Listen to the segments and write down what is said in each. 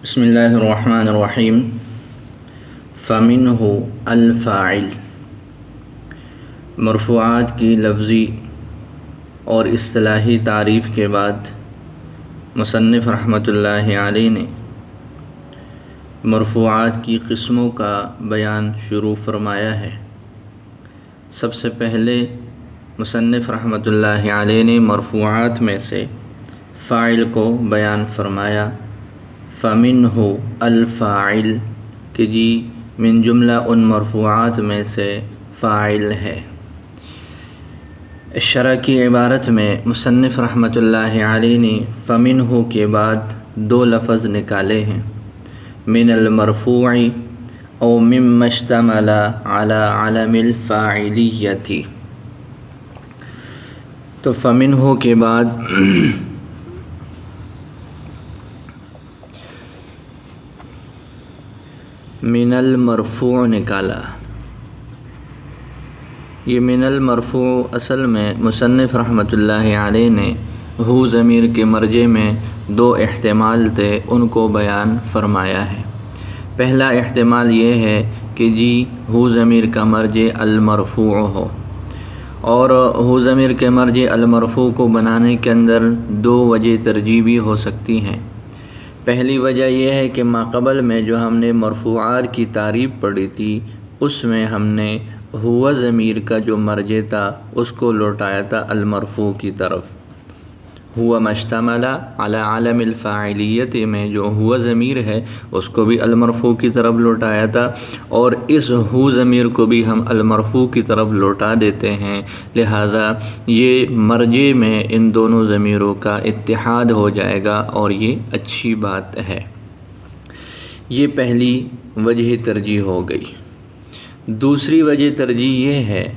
بسم اللہ الرحمن الرحیم فمنہ الفاعل مرفوعات کی لفظی اور اصطلاحی تعریف کے بعد مصنف رحمۃ اللہ علیہ نے مرفوعات کی قسموں کا بیان شروع فرمایا ہے۔ سب سے پہلے مصنف رحمۃ اللہ علیہ نے مرفوعات میں سے فاعل کو بیان فرمایا۔ فمنہ الفاعل کہ جی من جملہ ان مرفوعات میں سے فاعل ہے۔ شرح کی عبارت میں مصنف رحمۃ اللہ علیہ نے فمنہ کے بعد دو لفظ نکالے ہیں، من المرفوع او مما اشتمل علی علم الفاعلیت۔ تو فمنہ کے بعد من المرفوع نکالا۔ یہ من المرفوع اصل میں مصنف رحمۃ اللہ علیہ نے ہو ضمیر کے مرجع میں دو احتمال تھے، ان کو بیان فرمایا ہے۔ پہلا احتمال یہ ہے کہ جی ہو ضمیر کا مرجع المرفوع ہو، اور ہو ضمیر کے مرجع المرفوع کو بنانے کے اندر دو وجہ ترجیحی ہو سکتی ہیں۔ پہلی وجہ یہ ہے کہ ماقبل میں جو ہم نے مرفوعات کی تعریف پڑھی تھی اس میں ہم نے ہوا ضمیر کا جو مرجع تھا اس کو لوٹایا تھا المرفوع کی طرف۔ ہوا مشتمل علی علم الفاعلیت میں جو ہوا ضمیر ہے اس کو بھی المرفوع کی طرف لوٹایا تھا، اور اس ہو ضمیر کو بھی ہم المرفوع کی طرف لوٹا دیتے ہیں، لہذا یہ مرجع میں ان دونوں ضمیروں کا اتحاد ہو جائے گا اور یہ اچھی بات ہے۔ یہ پہلی وجہ ترجیح ہو گئی۔ دوسری وجہ ترجیح یہ ہے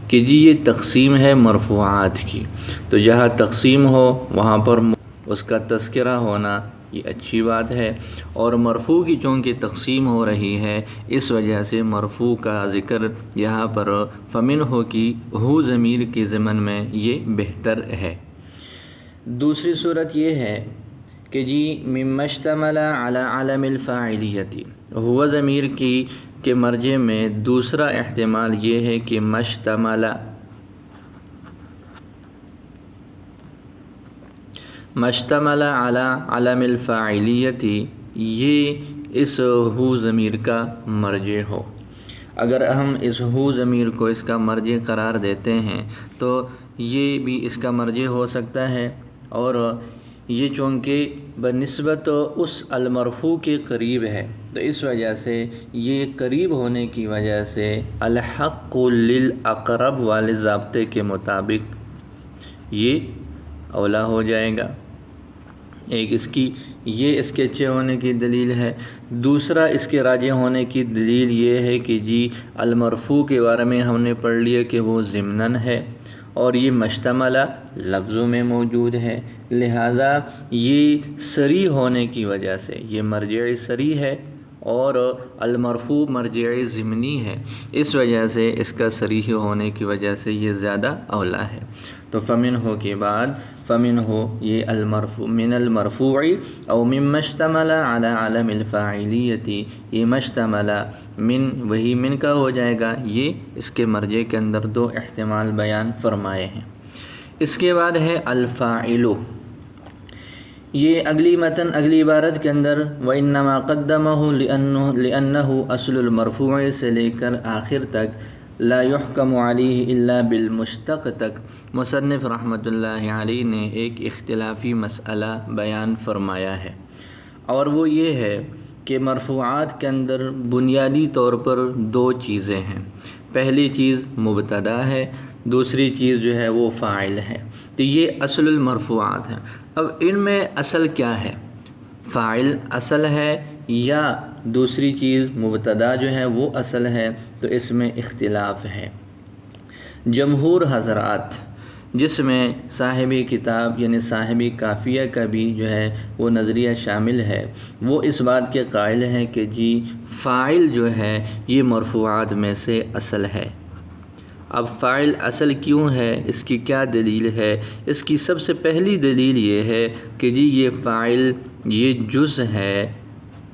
کہ جی یہ تقسیم ہے مرفوعات کی، تو جہاں تقسیم ہو وہاں پر اس کا تذکرہ ہونا یہ اچھی بات ہے، اور مرفوع کی چونکہ تقسیم ہو رہی ہے اس وجہ سے مرفوع کا ذکر یہاں پر فمنہ کی ہو ضمیر کے ضمن میں یہ بہتر ہے۔ دوسری صورت یہ ہے کہ جی مما اشتمل علی علم الفاعلیت، ہوا ضمیر کے مرجع میں دوسرا احتمال یہ ہے کہ مشتمل علی علم الفاعلیت یہ اس ہو ضمیر کا مرجع ہو۔ اگر ہم اس ہو ضمیر کو اس کا مرجع قرار دیتے ہیں تو یہ بھی اس کا مرجع ہو سکتا ہے، اور یہ چونکہ بنسبت اس المرفوع کے قریب ہے تو اس وجہ سے یہ قریب ہونے کی وجہ سے الحق للاقرب والے ضابطے کے مطابق یہ اولا ہو جائے گا۔ ایک اس کی یہ اس کے اچھے ہونے کی دلیل ہے۔ دوسرا اس کے راجح ہونے کی دلیل یہ ہے کہ جی المرفوع کے بارے میں ہم نے پڑھ لیا کہ وہ ضمناً ہے اور یہ مشتملہ لفظوں میں موجود ہے، لہذا یہ صریح ہونے کی وجہ سے یہ مرجع صریح ہے اور المرفوع مرجع ضمنی ہے، اس وجہ سے اس کا صریح ہونے کی وجہ سے یہ زیادہ اولا ہے۔ تو فمنہ کے بعد فمنہ یہ المرفوع من المرفوع او مما اشتمل علی علم الفاعلیت، یہ مشتمل من وہی من کا ہو جائے گا، یہ اس کے مرجع کے اندر دو احتمال بیان فرمائے ہیں۔ اس کے بعد ہے الفاعل، یہ اگلی متن اگلی عبارت کے اندر وَإِنَّمَا قَدَّمَهُ لِأَنَّهُ اصل المرفوع سے لے کر آخر تک لا يحکم علیہ الا بالمشتق تک مصنف رحمۃ اللہ علیہ نے ایک اختلافی مسئلہ بیان فرمایا ہے، اور وہ یہ ہے کہ مرفوعات کے اندر بنیادی طور پر دو چیزیں ہیں۔ پہلی چیز مبتدا ہے، دوسری چیز جو ہے وہ فاعل ہے، تو یہ اصل المرفوعات ہیں۔ اب ان میں اصل کیا ہے، فاعل اصل ہے یا دوسری چیز مبتدا جو ہے وہ اصل ہے، تو اس میں اختلاف ہے۔ جمہور حضرات جس میں صاحب کتاب یعنی صاحب کافیہ کا بھی جو ہے وہ نظریہ شامل ہے، وہ اس بات کے قائل ہیں کہ جی فاعل جو ہے یہ مرفوعات میں سے اصل ہے۔ اب فاعل اصل کیوں ہے، اس کی کیا دلیل ہے؟ اس کی سب سے پہلی دلیل یہ ہے کہ جی یہ فاعل یہ جز ہے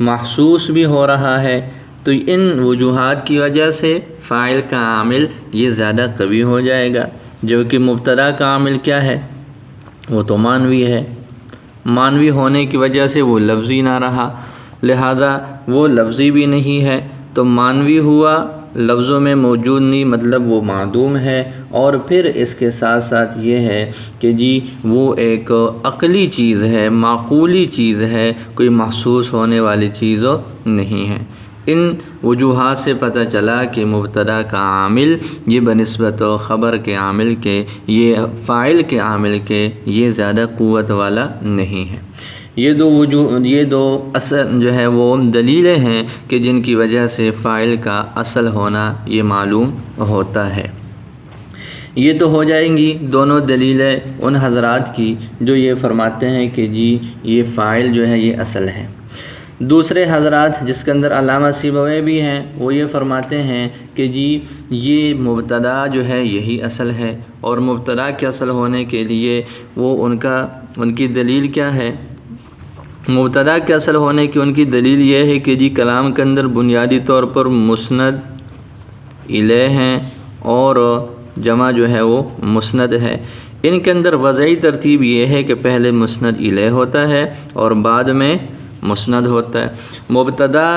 محسوس بھی ہو رہا ہے، تو ان وجوہات کی وجہ سے فاعل کا عامل یہ زیادہ قوی ہو جائے گا، جبکہ مبتدا کا عامل کیا ہے؟ وہ تو معنوی ہے، معنوی ہونے کی وجہ سے وہ لفظی نہ رہا، لہذا وہ لفظی بھی نہیں ہے، تو معنوی ہوا، لفظوں میں موجود نہیں، مطلب وہ معدوم ہے، اور پھر اس کے ساتھ ساتھ یہ ہے کہ جی وہ ایک عقلی چیز ہے، معقولی چیز ہے، کوئی محسوس ہونے والی چیز نہیں ہے۔ ان وجوہات سے پتہ چلا کہ مبتدا کا عامل یہ بنسبت خبر کے عامل کے، یہ فاعل کے عامل کے، یہ زیادہ قوت والا نہیں ہے۔ یہ دو اصل جو ہے وہ دلیلیں ہیں کہ جن کی وجہ سے فاعل کا اصل ہونا یہ معلوم ہوتا ہے۔ یہ تو ہو جائیں گی دونوں دلیلیں ان حضرات کی جو یہ فرماتے ہیں کہ جی یہ فاعل جو ہے یہ اصل ہے۔ دوسرے حضرات جس کے اندر علامہ سیبویہ بھی ہیں، وہ یہ فرماتے ہیں کہ جی یہ مبتدا جو ہے یہی اصل ہے، اور مبتدا کے اصل ہونے کے لیے وہ ان کی دلیل کیا ہے؟ مبتدا کے اصل ہونے کی ان کی دلیل یہ ہے کہ جی کلام کے اندر بنیادی طور پر مسند الیہ ہیں اور جمع جو ہے وہ مسند ہے۔ ان کے اندر وضعی ترتیب یہ ہے کہ پہلے مسند الیہ ہوتا ہے اور بعد میں مسند ہوتا ہے۔ مبتدا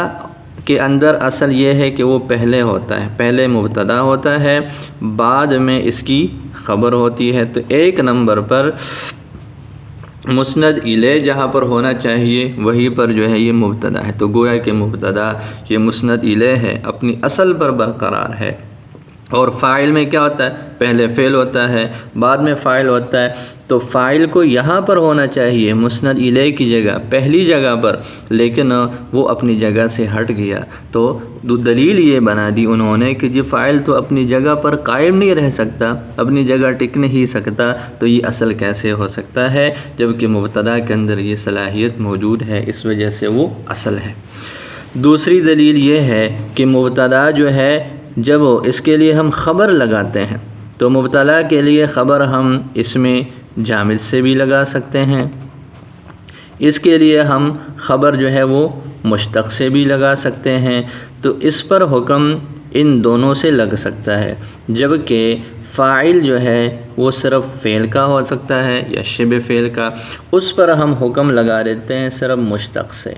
کے اندر اصل یہ ہے کہ وہ پہلے ہوتا ہے، پہلے مبتدا ہوتا ہے، بعد میں اس کی خبر ہوتی ہے، تو ایک نمبر پر مسند الیہ جہاں پر ہونا چاہیے وہیں پر جو ہے یہ مبتدا ہے، تو گویا کہ مبتدا یہ مسند الیہ ہے، اپنی اصل پر برقرار ہے۔ اور فاعل میں کیا ہوتا ہے؟ پہلے فعل ہوتا ہے، بعد میں فاعل ہوتا ہے، تو فاعل کو یہاں پر ہونا چاہیے مسند الیہ کی جگہ، پہلی جگہ پر، لیکن وہ اپنی جگہ سے ہٹ گیا، تو دلیل یہ بنا دی انہوں نے کہ جی فاعل تو اپنی جگہ پر قائم نہیں رہ سکتا، اپنی جگہ ٹک نہیں سکتا، تو یہ اصل کیسے ہو سکتا ہے جبکہ مبتدا کے اندر یہ صلاحیت موجود ہے، اس وجہ سے وہ اصل ہے۔ دوسری دلیل یہ ہے کہ مبتدا جو ہے جب اس کے لیے ہم خبر لگاتے ہیں تو مبتدا کے لیے خبر ہم اس میں جامد سے بھی لگا سکتے ہیں، اس کے لیے ہم خبر جو ہے وہ مشتق سے بھی لگا سکتے ہیں، تو اس پر حکم ان دونوں سے لگ سکتا ہے، جبکہ فاعل جو ہے وہ صرف فعل کا ہو سکتا ہے یا شبہ فعل کا، اس پر ہم حکم لگا دیتے ہیں صرف مشتق سے۔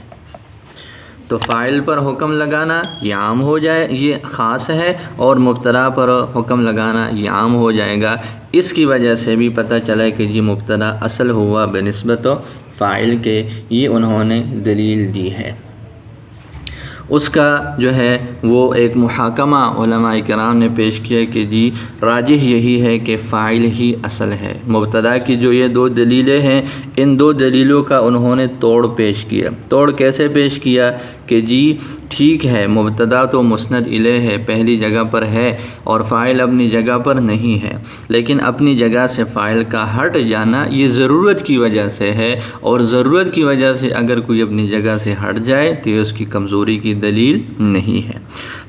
تو فاعل پر حکم لگانا یہ عام ہو جائے، یہ خاص ہے، اور مبتدا پر حکم لگانا یہ عام ہو جائے گا۔ اس کی وجہ سے بھی پتہ چلا کہ یہ مبتدا اصل ہوا بنسبت فاعل کے، یہ انہوں نے دلیل دی ہے۔ اس کا جو ہے وہ ایک محاکمہ علماء کرام نے پیش کیا کہ جی راجح یہی ہے کہ فاعل ہی اصل ہے۔ مبتدا کی جو یہ دو دلیلیں ہیں، ان دو دلیلوں کا انہوں نے توڑ پیش کیا۔ توڑ کیسے پیش کیا کہ جی ٹھیک ہے مبتدا تو مسند الیہ ہے، پہلی جگہ پر ہے، اور فاعل اپنی جگہ پر نہیں ہے، لیکن اپنی جگہ سے فاعل کا ہٹ جانا یہ ضرورت کی وجہ سے ہے، اور ضرورت کی وجہ سے اگر کوئی اپنی جگہ سے ہٹ جائے تو یہ اس کی کمزوری کی دلیل نہیں ہے۔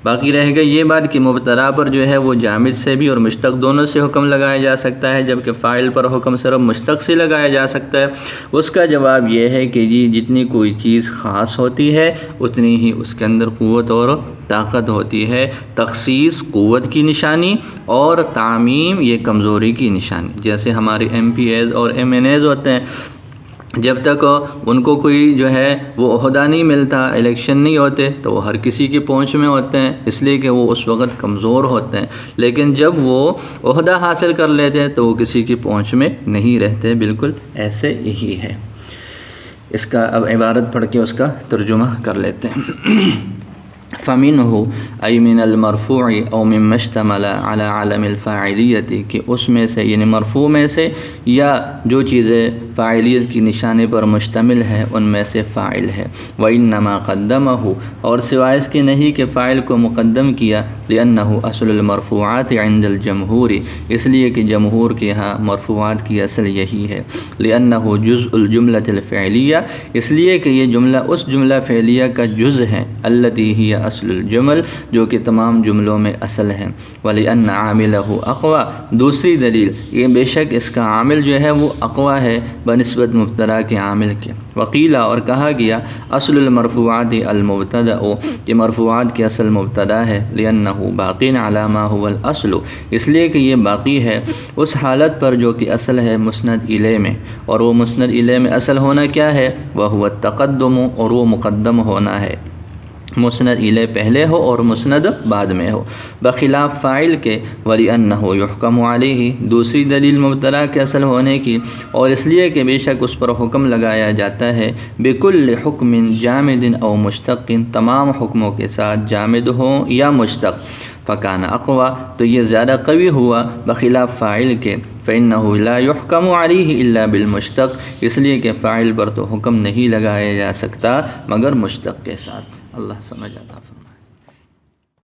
باقی رہ گئی یہ بات کہ مبتدا پر جو ہے وہ جامد سے بھی اور مشتق دونوں سے حکم لگایا جا سکتا ہے، جبکہ فاعل پر حکم صرف مشتق سے لگایا جا سکتا ہے۔ اس کا جواب یہ ہے کہ جی جتنی کوئی چیز خاص ہوتی ہے اتنی ہی اس کے اندر قوت اور طاقت ہوتی ہے۔ تخصیص قوت کی نشانی اور تعمیم یہ کمزوری کی نشانی، جیسے ہمارے ایم پی ایز اور ایم این ایز ہوتے ہیں، جب تک ان کو کوئی جو ہے وہ عہدہ نہیں ملتا، الیکشن نہیں ہوتے، تو وہ ہر کسی کی پہنچ میں ہوتے ہیں، اس لیے کہ وہ اس وقت کمزور ہوتے ہیں، لیکن جب وہ عہدہ حاصل کر لیتے ہیں تو وہ کسی کی پہنچ میں نہیں رہتے۔ بالکل ایسے ہی ہے۔ اس کا اب عبارت پڑھ کے اس کا ترجمہ کر لیتے ہیں۔ فَمِنْهُ أي من المرفوع او مما اشتمل على علم الفاعلیت، کہ اس میں سے یعنی مرفوع میں سے یا جو چیزیں فاعلیت کی نشانی پر مشتمل ہے ان میں سے فاعل ہے۔ وَإِنَّمَا قَدَّمَهُ، اور سوائے اس کے نہیں کہ فاعل کو مقدم کیا، لِأَنَّهُ أَصْلُ الْمَرْفُوعَاتِ عِنْدَ الْجَمْهُورِ، اس لیے کہ جمہور کے ہاں مرفوعات کی اصل یہی ہے۔ لِأَنَّهُ جُزْءُ الْجُمْلَةِ الْفِعْلِيَّةِ، اس لیے کہ یہ جملہ اس جملہ فعلیہ کا جز ہے، التي هي اصل الجمل، جو کہ تمام جملوں میں اصل ہے۔ وَلِأَنَّ عَامِلَهُ اقوى، دوسری دلیل یہ بے شک اس کا عامل جو ہے وہ اقوی ہے بنسبت مبتدا کے عامل کے۔ وقیلا، اور کہا گیا اصل المرفوعات المبتدا، کہ مرفوعات کی اصل مبتدا ہے، لأنه باق علی ما هو الاصل، اس لیے کہ یہ باقی ہے اس حالت پر جو کہ اصل ہے مسند الیہ میں، اور وہ مسند الیہ میں اصل ہونا کیا ہے؟ وهو التقدم، اور وہ مقدم ہونا ہے، مسند الیہ پہلے ہو اور مسند بعد میں ہو، بخلاف فاعل کے۔ وَلِأَنَّهُ يُحْكَمُ عَلَيْهِ، دوسری دلیل مبتدا کے اصل ہونے کی، اور اس لیے کہ بے شک اس پر حکم لگایا جاتا ہے، بِكُلِّ حُكْمٍ جامد او مشتق، تمام حکموں کے ساتھ جامد ہوں یا مشتق، فکان اقوی، تو یہ زیادہ قوی ہوا بخلاف فاعل کے۔ فإنه لا يحكم عليه إلا بالمشتق، اس لیے کہ فاعل پر تو حکم نہیں لگایا جا سکتا مگر مشتق کے ساتھ۔ اللہ سمجھ آتا۔